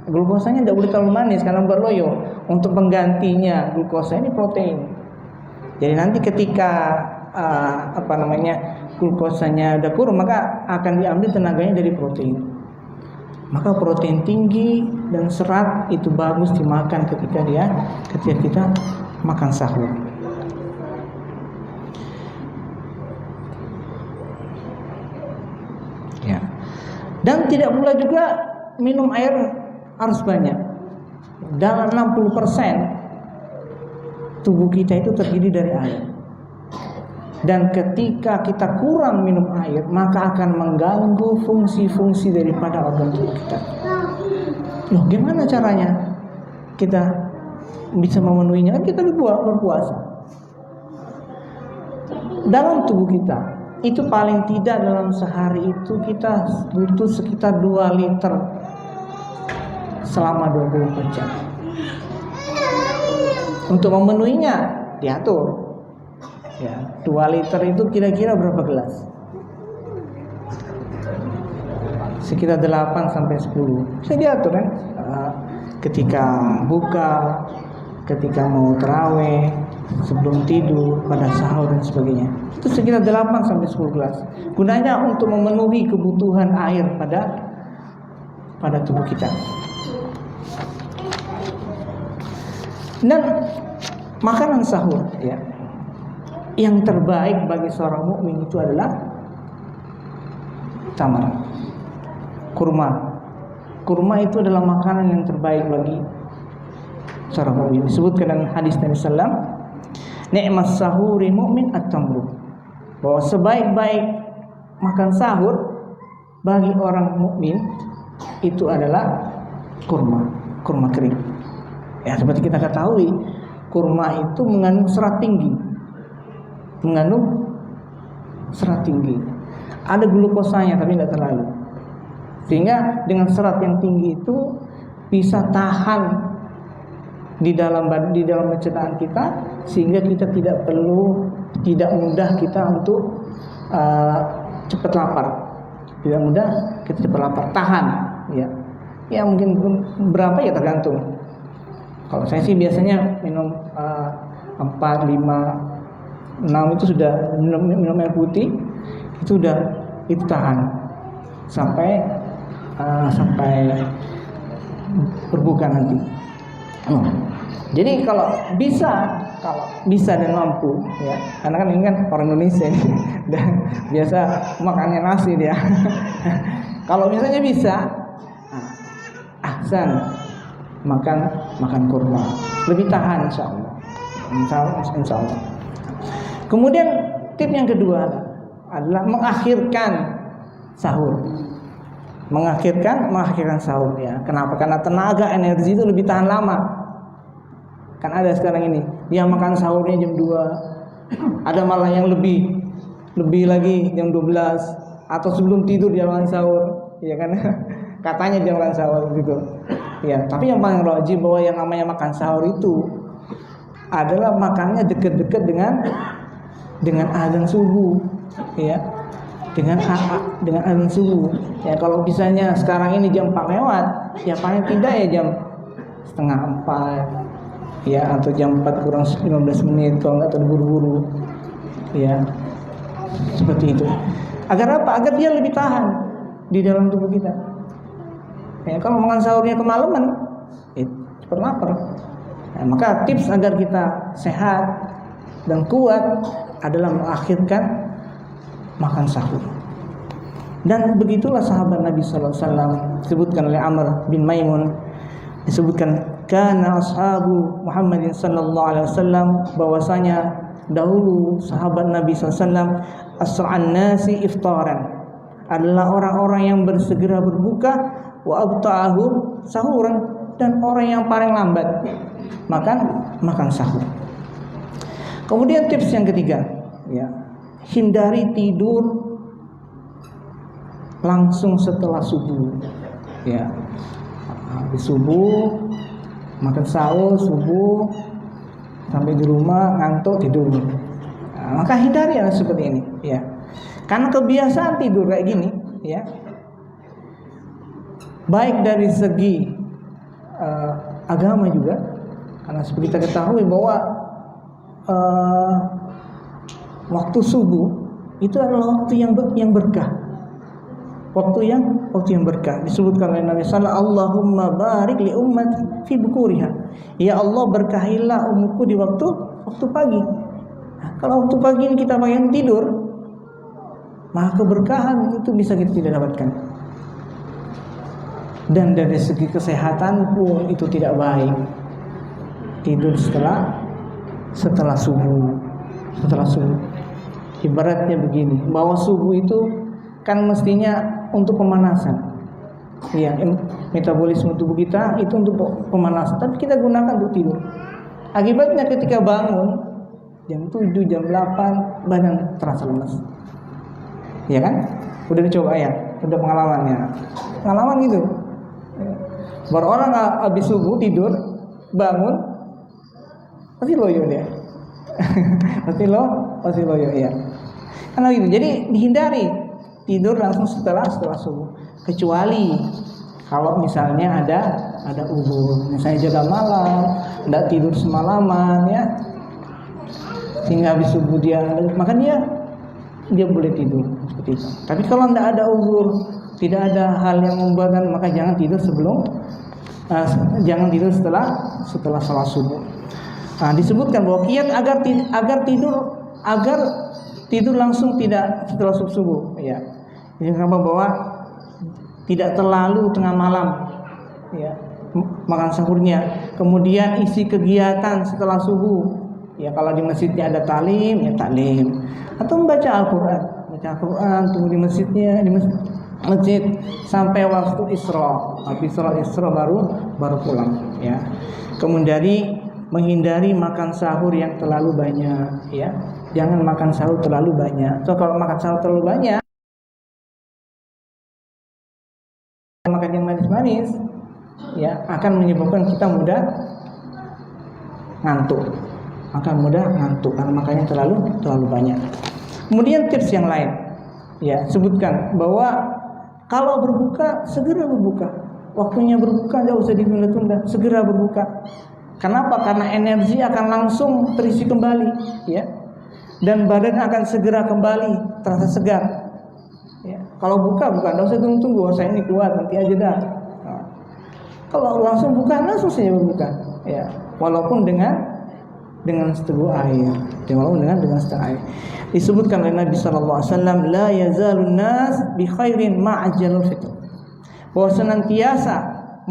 Glukosanya tidak boleh terlalu manis karena berloyo. Untuk penggantinya glukosa ini protein. Jadi nanti ketika glukosanya udah kurang, maka akan diambil tenaganya dari protein. Maka protein tinggi dan serat itu bagus dimakan ketika kita makan sahur. Ya. Dan tidak pula juga minum air harus banyak. Dalam 60% tubuh kita itu terdiri dari air. Dan ketika kita kurang minum air, maka akan mengganggu fungsi-fungsi daripada organ tubuh kita. Loh, gimana caranya kita bisa memenuhinya? Kan kita berpuasa. Dalam tubuh kita, itu paling tidak dalam sehari itu kita butuh sekitar 2 liter selama 24 jam. Untuk memenuhinya diatur. Ya, 2 liter itu kira-kira berapa gelas? Sekitar 8 sampai 10. Bisa diatur kan? Ketika buka, ketika mau tarawih, sebelum tidur, pada sahur dan sebagainya. Itu sekitar 8 sampai 10 gelas. Gunanya untuk memenuhi kebutuhan air pada tubuh kita. Dan makanan sahur, ya, yang terbaik bagi seorang mukmin itu adalah tamar, kurma. Kurma itu adalah makanan yang terbaik bagi seorang mukmin. Disebutkan dalam hadis Nabi sallam, "Ni'mas sahuri mu'min at-tamru." Bahwa sebaik-baik makan sahur bagi orang mukmin itu adalah kurma kering. Ya, seperti kita ketahui, kurma itu mengandung serat tinggi. Ada glukosanya tapi tidak terlalu. Sehingga dengan serat yang tinggi itu bisa tahan di dalam pencernaan kita, sehingga kita tidak mudah kita untuk cepat lapar. Tidak mudah kita cepat lapar, tahan, ya. Ya mungkin berapa ya tergantung. Kalau saya sih biasanya minum 4, 5, 6 itu sudah minum air putih, itu tahan sampai berbuka nanti. Jadi kalau bisa dan mampu, ya, karena kan ini kan orang Indonesia ini, dan biasa makannya nasi dia. Kalau misalnya bisa, ahsan, makan kurma, lebih tahan insya Allah. Kemudian tip yang kedua adalah mengakhirkan sahur. Mengakhirkan sahur, ya. Kenapa? Karena tenaga energi itu lebih tahan lama. Kan ada sekarang ini yang makan sahurnya jam 2, ada malah yang lebih lagi jam 12, atau sebelum tidur dia makan sahur, ya kan? Katanya dia makan sahur gitu. Ya, tapi yang paling rajin bahwa yang namanya makan sahur itu adalah makannya dekat-dekat dengan azan subuh, ya. Dengan azan subuh. Ya, kalau misalnya sekarang ini jam 4 lewat, ya paling tidak ya jam setengah 4, ya, atau jam 4 kurang 15 menit kalau nggak terburu-buru, ya, seperti itu. Agar apa? Agar dia lebih tahan di dalam tubuh kita. Ya, kalau makan sahurnya kemalaman, cepat lapar. Nah, maka tips agar kita sehat dan kuat adalah mengakhirkan makan sahur. Dan begitulah sahabat Nabi sallallahu alaihi wasallam, disebutkan oleh Amr bin Maimun, disebutkan kana ashabu Muhammadin sallallahu alaihi wasallam, bahwasanya dahulu sahabat Nabi sallallahu alaihi wasallam asra'an nasi iftaran, adalah orang-orang yang bersegera berbuka, wa abta'ahum sahuran, dan orang yang paling lambat makan sahur. Kemudian tips yang ketiga, ya, hindari tidur langsung setelah subuh. Ya, habis subuh makan sahur, subuh sampai di rumah ngantuk tidur. Nah, maka hindari hal seperti ini, ya. Karena kebiasaan tidur kayak gini, ya, baik dari segi agama juga, karena seperti kita ketahui bahwa waktu subuh itu adalah waktu yang berkah, waktu yang berkah. Disebutkan oleh Nabi sallallahu alaihi wasallam, Allahumma barik li ummati fi bukuriha, ya Allah berkahilah umatku di waktu pagi. Nah, kalau waktu pagi ini kita pengen tidur, maka keberkahan itu bisa kita tidak dapatkan. Dan dari segi kesehatan pun itu tidak baik. Tidur setelah subuh. Ibaratnya begini, bahwa subuh itu kan mestinya untuk pemanasan. Ya, metabolisme tubuh kita itu untuk pemanasan, tapi kita gunakan untuk tidur. Akibatnya ketika bangun jam 7, jam 8 badan terasa lemas. Ya kan? Udah dicoba ya? Udah pengalaman gitu. Baru orang habis subuh tidur, bangun pasti loyo dia. pasti loyo ya. Karena gitu. Jadi dihindari tidur langsung setelah subuh. Kecuali kalau misalnya ada uzur, misalnya jaga malam, enggak tidur semalaman, ya. Sehingga habis subuh maka dia boleh tidur seperti itu. Tapi kalau enggak ada uzur, tidak ada hal yang membuatkan, maka jangan tidur setelah salat subuh. Nah, disebutkan bahwa kiat agar tidur langsung tidak setelah subuh, ya. Ini bahwa tidak terlalu tengah malam, ya, makan sahurnya. Kemudian isi kegiatan setelah subuh, ya, kalau di masjidnya ada taklim, ya taklim, atau membaca Al-Qur'an, tunggu di masjid sampai waktu Isra. Habis sholat Isra baru pulang, ya. Kemudian menghindari makan sahur yang terlalu banyak, ya. Jangan makan sahur terlalu banyak. So, kalau makan sahur terlalu banyak, makan yang manis-manis, ya, akan menyebabkan kita mudah ngantuk. Karena makannya terlalu banyak. Kemudian tips yang lain, ya, sebutkan bahwa kalau berbuka, segera berbuka. Waktunya berbuka tidak usah ditunda-tunda, segera berbuka. Kenapa? Karena energi akan langsung terisi kembali, ya. Dan badan akan segera kembali terasa segar. Ya. Kalau buka, tidak usah tunggu-tunggu, saya ini kuat, nanti aja dah. Nah, kalau langsung buka, langsung saja berbuka, ya. Walaupun dengan seteguk air, dengan seteguk air. Disebutkan oleh Nabi sallallahu alaihi wasallam, la yazalun nas bi khairin ma'ajjalul fitr. Bahwa senantiasa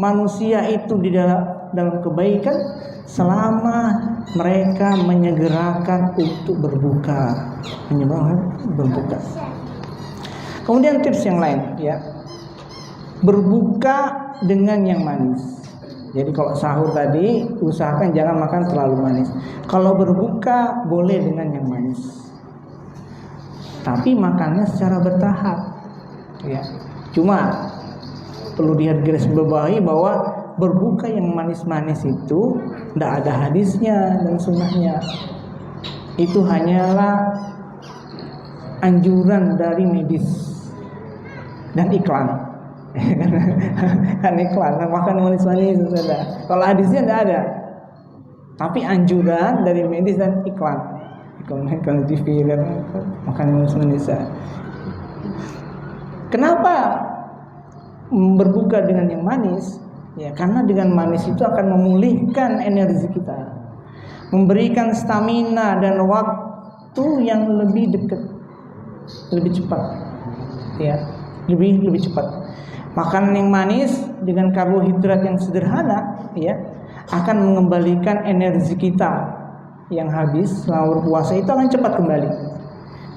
manusia itu di dalam kebaikan selama mereka menyegerakan untuk berbuka. Kemudian tips yang lain, ya. Berbuka dengan yang manis. Jadi kalau sahur tadi usahakan jangan makan terlalu manis. Kalau berbuka boleh dengan yang manis. Tapi makannya secara bertahap, ya. Cuma perlu garis bawahi bahwa berbuka yang manis-manis itu tidak ada hadisnya dan sunnahnya. Itu hanyalah anjuran dari medis dan iklan. Kan iklan, makan manis-manis itu ada. Kalau hadisnya tidak ada. Tapi anjuran dari medis dan iklan. Iklan TV dan makan manis-manis. Kenapa berbuka dengan yang manis? Ya, karena dengan manis itu akan memulihkan energi kita, memberikan stamina dan waktu yang lebih dekat, lebih cepat. Ya, lebih cepat. Makanan yang manis dengan karbohidrat yang sederhana, ya, akan mengembalikan energi kita yang habis selama berpuasa itu akan cepat kembali.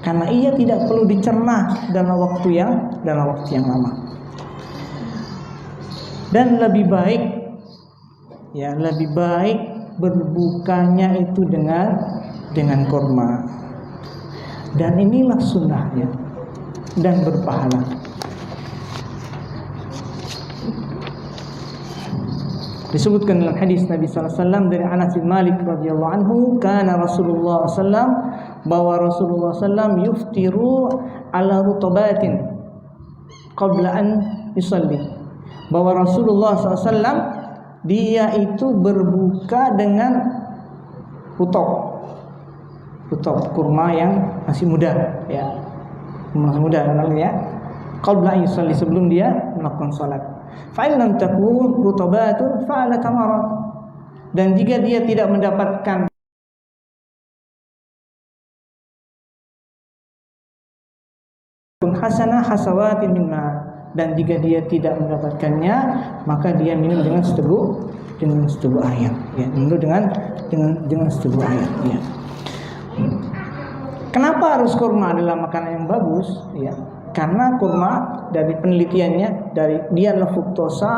Karena ia tidak perlu dicerna dalam waktu yang lama. Dan lebih baik berbukanya itu dengan kurma. Dan inilah sunnahnya dan berpahala. Disebutkan dalam hadis Nabi sallallahu alaihi wasallam dari Anas bin Malik radhiyallahu anhu, kana Rasulullah sallam, bahwa Rasulullah sallam yuftiru ala rutabatin qabla an yusalli. Bahwa Rasulullah SAW dia itu berbuka dengan rutop kurma yang masih muda, ya, masih muda namanya, qabla yusalli, sebelum dia melakukan salat. Fa in lam takun rutabatun fa ala tamarat, dan jika dia tidak mendapatkan hasanah hasawatin minna, dan jika dia tidak mendapatkannya, maka dia minum dengan seteguk air, ya, minum dengan seteguk air, ya. Kenapa harus kurma adalah makanan yang bagus, ya? Karena kurma dari penelitiannya, dari dia adalah fruktosa,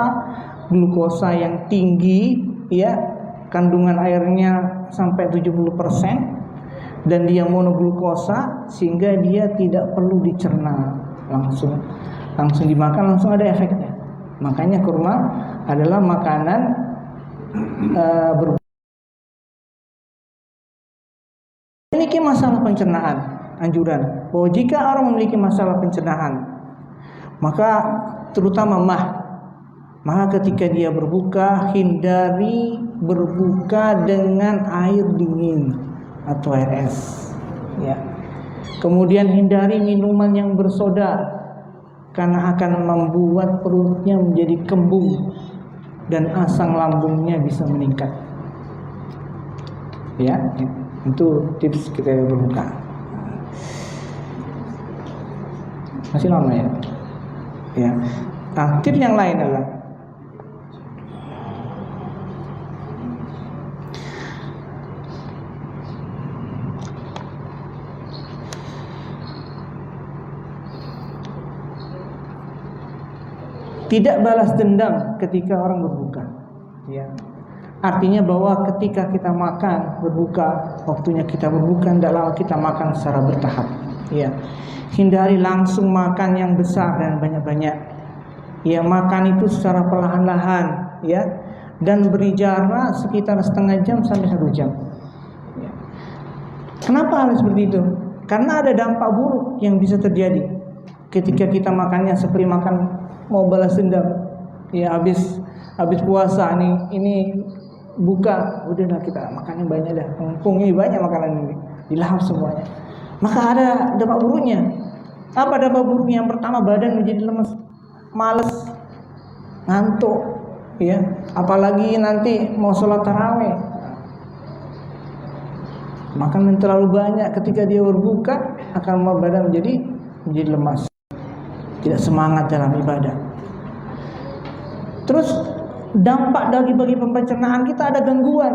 glukosa yang tinggi, ya, kandungan airnya sampai 70%, dan dia monoglukosa sehingga dia tidak perlu dicerna, langsung dimakan, langsung ada efeknya. Makanya kurma adalah makanan memiliki masalah pencernaan. Anjuran bahwa jika orang memiliki masalah pencernaan, maka terutama maka ketika dia berbuka, hindari berbuka dengan air dingin atau air es, ya. Kemudian hindari minuman yang bersoda, karena akan membuat perutnya menjadi kembung dan asam lambungnya bisa meningkat. Ya, itu tips kita berbuka. Masih lama ya. Ya. Nah, tips yang lain adalah tidak balas dendam ketika orang berbuka, ya. Artinya bahwa ketika kita makan berbuka, waktunya kita berbuka, tidaklah kita makan secara bertahap, ya. Hindari langsung makan yang besar dan banyak-banyak, ya. Makan itu secara perlahan-lahan, ya, dan beri jarak sekitar setengah jam sampai 1 jam, ya. Kenapa harus seperti itu? Karena ada dampak buruk yang bisa terjadi ketika kita makannya seperti makan mau balas dendam, ya, habis puasa nih, ini buka, udahlah kita makannya banyak dah, mumpung ini banyak makanan ini, dilahap semuanya. Maka ada dampak buruknya. Apa dampak buruknya? Yang pertama, badan menjadi lemes, malas, ngantuk, ya. Apalagi nanti mau sholat tarawih, makan yang terlalu banyak ketika dia berbuka akan membuat badan menjadi lemas, tidak semangat dalam ibadah. Terus dampak bagi pencernaan kita, ada gangguan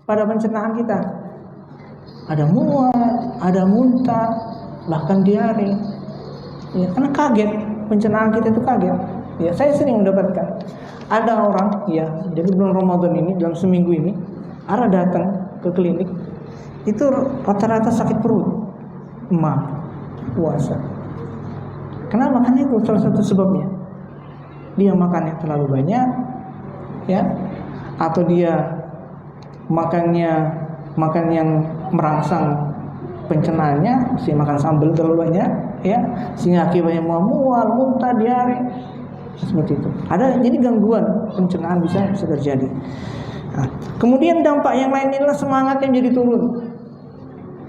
pada pencernaan kita, ada mual, ada muntah, bahkan diare, ya, karena kaget, pencernaan kita itu kaget, ya. Saya sering mendapatkan ada orang, ya, jadi bulan Ramadan ini, dalam seminggu ini, ada datang ke klinik, itu rata-rata sakit perut, puasa. Kenapa? Karena itu salah satu sebabnya. Dia makan yang terlalu banyak, ya, atau dia makan yang merangsang pencernaannya, mesti makan sambal terlalu banyak, ya, sehingga akibatnya mual, muntah, diare, seperti itu. Ada, jadi gangguan pencernaan bisa terjadi. Nah, kemudian dampak yang lain adalah semangatnya jadi turun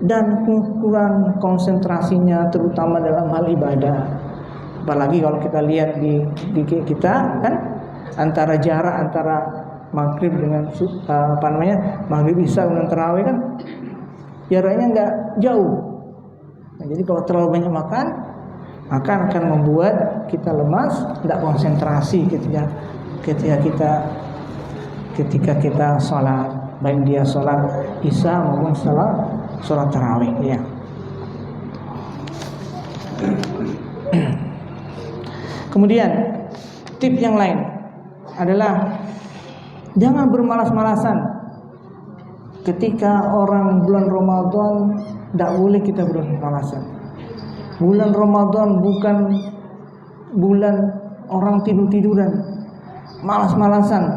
dan kurang konsentrasinya, terutama dalam hal ibadah. Apalagi kalau kita lihat di kita kan, antara jarak antara maghrib dengan maghrib isya dengan tarawih kan jaraknya nggak jauh. Nah, jadi kalau terlalu banyak makan, maka akan membuat kita lemas, tidak konsentrasi ketika kita sholat, baik dia sholat isya maupun sholat tarawih, ya. Kemudian tips yang lain adalah jangan bermalas-malasan. Ketika orang bulan Ramadan, tidak boleh kita bermalas-malasan. Bulan Ramadan bukan bulan orang tidur-tiduran, malas-malasan.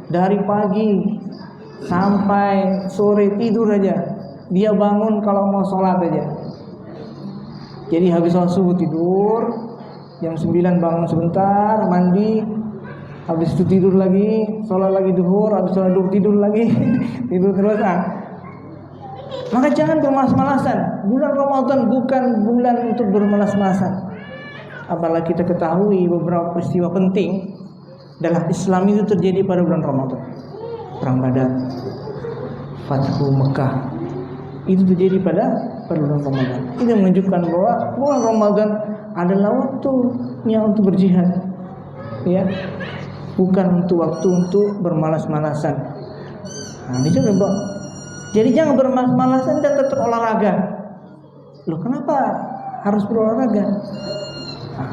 Dari pagi sampai sore tidur aja. Dia bangun kalau mau sholat aja. Jadi habis sholat subuh tidur, jam 9 bangun sebentar, mandi, habis itu tidur lagi, sholat lagi duhur, habis sholat duhur tidur lagi, tidur terus. Maka jangan bermalas-malasan. Bulan Ramadan bukan bulan untuk bermalas-malasan. Apalagi kita ketahui beberapa peristiwa penting dalam Islam itu terjadi pada bulan Ramadan. Perang Badar, Fathu Mekah, itu terjadi pada bulan Ramadan. Itu menunjukkan bahwa bulan Ramadan adalah waktunya untuk berjihad, ya, bukan untuk waktu untuk bermalas-malasan. Nah, ini juga, jadi jangan bermalas-malasan dan tetap olahraga. Loh, kenapa harus berolahraga? Nah,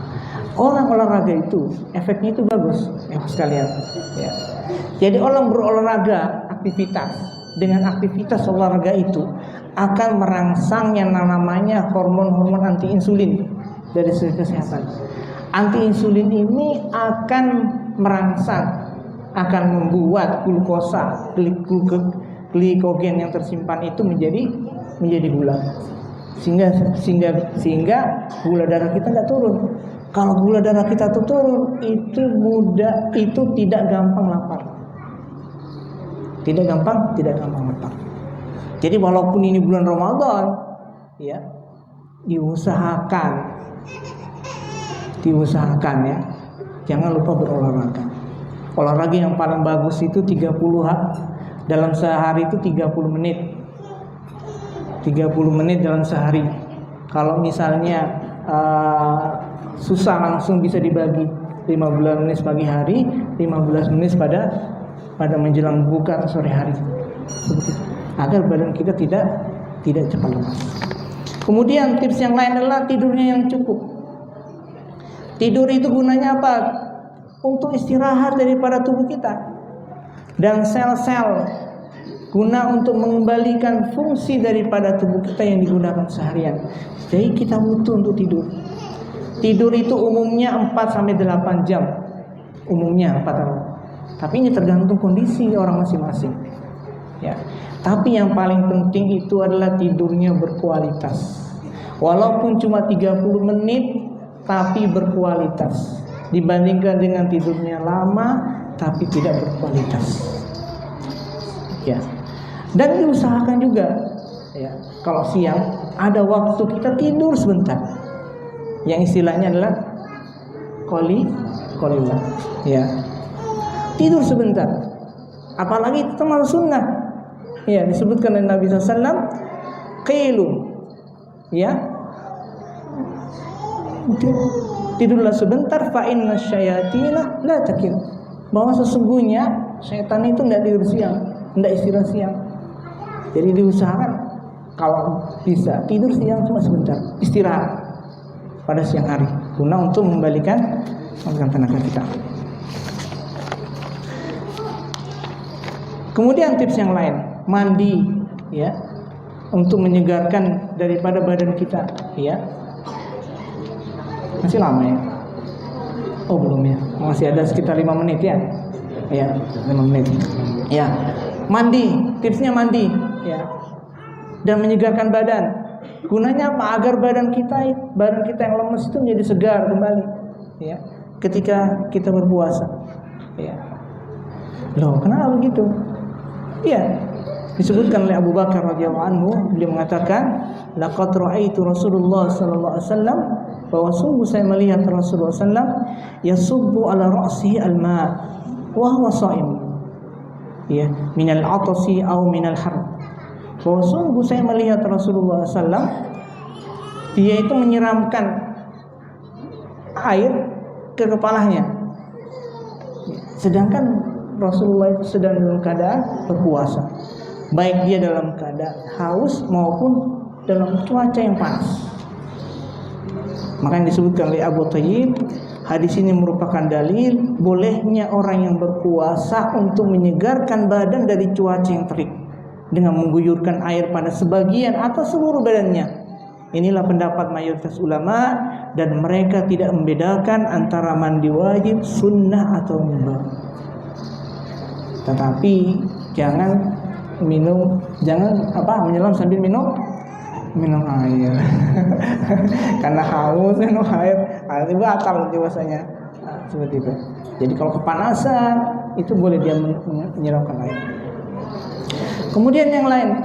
orang olahraga itu efeknya itu bagus, ya sekalian. Ya. Jadi orang berolahraga, aktivitas dengan aktivitas olahraga itu akan merangsang yang namanya hormon-hormon anti insulin dari segi kesehatan. Anti insulin ini akan merangsang, akan membuat glukosa, glikogen yang tersimpan itu menjadi gula, sehingga gula darah kita nggak turun. Kalau gula darah kita turun, itu tidak gampang lapar, tidak gampang lapar. Jadi walaupun ini bulan Ramadan, ya, diusahakan ya, jangan lupa berolahraga. Olahraga yang paling bagus itu 30 dalam sehari itu 30 menit. 30 menit dalam sehari. Kalau misalnya susah langsung bisa dibagi 15 menit pagi hari, 15 menit pada menjelang buka atau sore hari. Begitu. Agar badan kita tidak cepat lemas. Kemudian tips yang lain adalah tidurnya yang cukup. Tidur itu gunanya apa? Untuk istirahat daripada tubuh kita dan sel-sel, guna untuk mengembalikan fungsi daripada tubuh kita yang digunakan seharian. Jadi kita butuh untuk tidur. Tidur itu umumnya 4-8 jam. Umumnya 4 jam. Tapi ini tergantung kondisi orang masing-masing. Ya. Tapi yang paling penting itu adalah tidurnya berkualitas. Walaupun cuma 30 menit tapi berkualitas, dibandingkan dengan tidurnya lama tapi tidak berkualitas. Ya. Dan diusahakan juga, ya, kalau siang ada waktu kita tidur sebentar. Yang istilahnya adalah qalilah. Ya. Tidur sebentar. Apalagi termasuk sunnah. Ya, disebutkan oleh Nabi SAW, qilu, ya, tidurlah sebentar, fa inna syayatina la takil, bahwa sesungguhnya syaitan itu tidak tidur siang, tidak istirahat siang. Jadi diusahakan kalau bisa tidur siang cuma sebentar, istirahat pada siang hari, guna untuk membalikan tenaga kita. Kemudian tips yang lain, mandi, ya, untuk menyegarkan daripada badan kita, ya. Masih lama ya? Oh belum ya, masih ada sekitar 5 menit ya. Ya, 5 menit. Ya, mandi, tipsnya mandi, ya, dan menyegarkan badan. Gunanya apa? Agar badan kita yang lemes itu menjadi segar kembali, ya, ketika kita berpuasa. Ya. Loh, kenapa begitu? Ya, disebutkan oleh Abu Bakar radhiyallahu anhu, beliau mengatakan, laqad ra'aitu Rasulullah sallallahu alaihi wasallam, bahwa sungguh saya melihat Rasulullah sallam yasubbu ala ra'sihi al-ma' wa huwa sha'im, ya, min al-'atasi aw min al-har. Bahwa sungguh saya melihat Rasulullah sallam, dia itu menyiramkan air ke kepalanya, sedangkan Rasulullah itu sedang dalam keadaan berpuasa, baik dia dalam keadaan haus maupun dalam cuaca yang panas. Makanya disebutkan oleh Abu Thayyib, hadis ini merupakan dalil bolehnya orang yang berpuasa untuk menyegarkan badan dari cuaca yang terik dengan mengguyurkan air pada sebagian atau seluruh badannya. Inilah pendapat mayoritas ulama, dan mereka tidak membedakan antara mandi wajib, sunnah atau mubah. Tetapi jangan menyelam sambil minum air. Karena haus minum air batal nanti puasanya. Seperti itu. Jadi kalau kepanasan itu boleh dia menyiramkan air. Kemudian yang lain,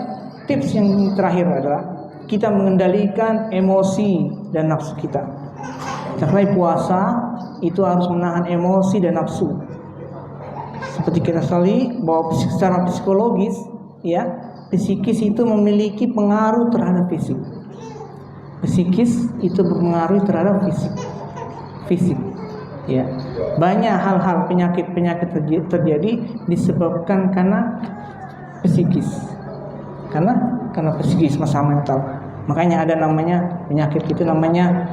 tips yang terakhir adalah kita mengendalikan emosi dan nafsu kita. Karena puasa itu harus menahan emosi dan nafsu. Seperti kita sekali bahwa secara psikologis, ya, psikis itu memiliki pengaruh terhadap fisik. Psikis itu berpengaruh terhadap fisik. Ya. Banyak hal-hal penyakit terjadi disebabkan karena psikis. Karena psikis masa mental. Makanya ada namanya penyakit itu namanya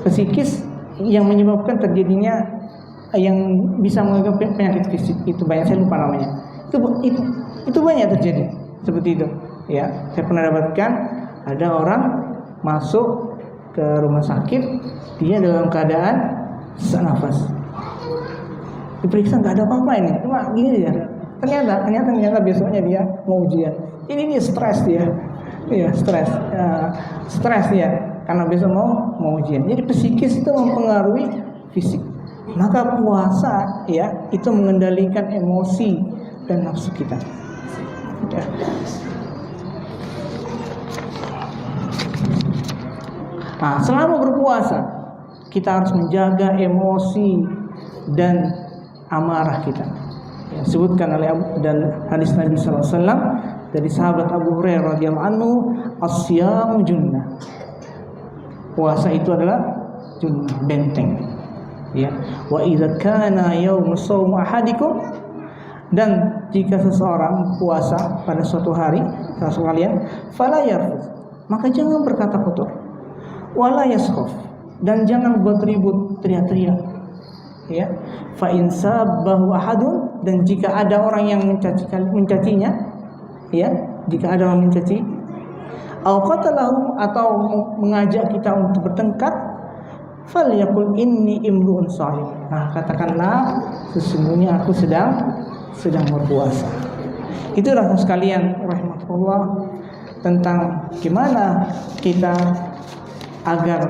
psikis yang menyebabkan terjadinya yang bisa menyebabkan penyakit fisik. Itu banyak, saya lupa namanya. Itu banyak terjadi seperti itu. Ya, saya pernah dapatkan ada orang masuk ke rumah sakit, dia dalam keadaan sesak nafas. Diperiksa nggak ada apa-apa ini, cuma gini dia. Ternyata besoknya dia mau ujian. Ini stres dia, ya stres dia karena besok mau ujian. Jadi psikis itu mempengaruhi fisik. Maka puasa, ya, itu mengendalikan emosi dan nafsu kita. Ya. Nah, selama berpuasa kita harus menjaga emosi dan amarah kita. Ya, sebutkan oleh dan hadis Nabi SAW dari sahabat Abu Hurairah radhiyallahu anhu, as-siyamu junnah. Puasa itu adalah junnah, benteng. Ya, wa idza kana yaum shaum ahadikum, dan jika seseorang puasa pada suatu hari, salah satu kalian, fala yarfus, maka jangan berkata kotor, wala yaskhaf, dan jangan buat ribut, teriak-teriak. Ya, fa in sabbahu ahadun, dan jika ada orang yang mencacinya, ya, jika ada orang mencaci, au qatalahu, atau mengajak kita untuk bertengkar, falyaqul inni imru'un sha'im. Nah, katakanlah sesungguhnya aku sedang berpuasa. Itulah sekalian rahmatullah tentang gimana kita agar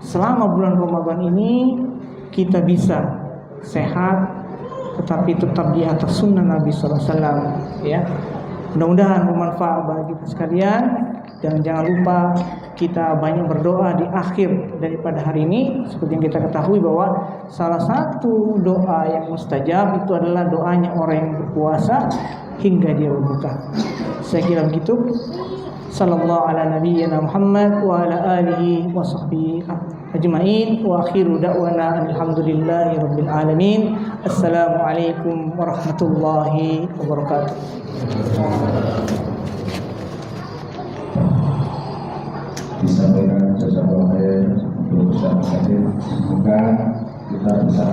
selama bulan Ramadan ini kita bisa sehat, tetapi tetap di atas sunnah Nabi SAW. Ya, mudah-mudahan bermanfaat bagi kita sekalian. Dan jangan lupa kita banyak berdoa di akhir daripada hari ini. Seperti yang kita ketahui bahwa salah satu doa yang mustajab itu adalah doanya orang yang berpuasa hingga dia berbuka. Saya kira begitu. Sallallahu ala nabiyyina Muhammad wa ala alihi wa sahbihi ajma'in, wa akhiru da'wana alhamdulillahi rabbil alamin. Assalamualaikum warahmatullahi wabarakatuh. Disampaikan jazakallahu khair untuk Ustaz Kadir. Semoga kita bisa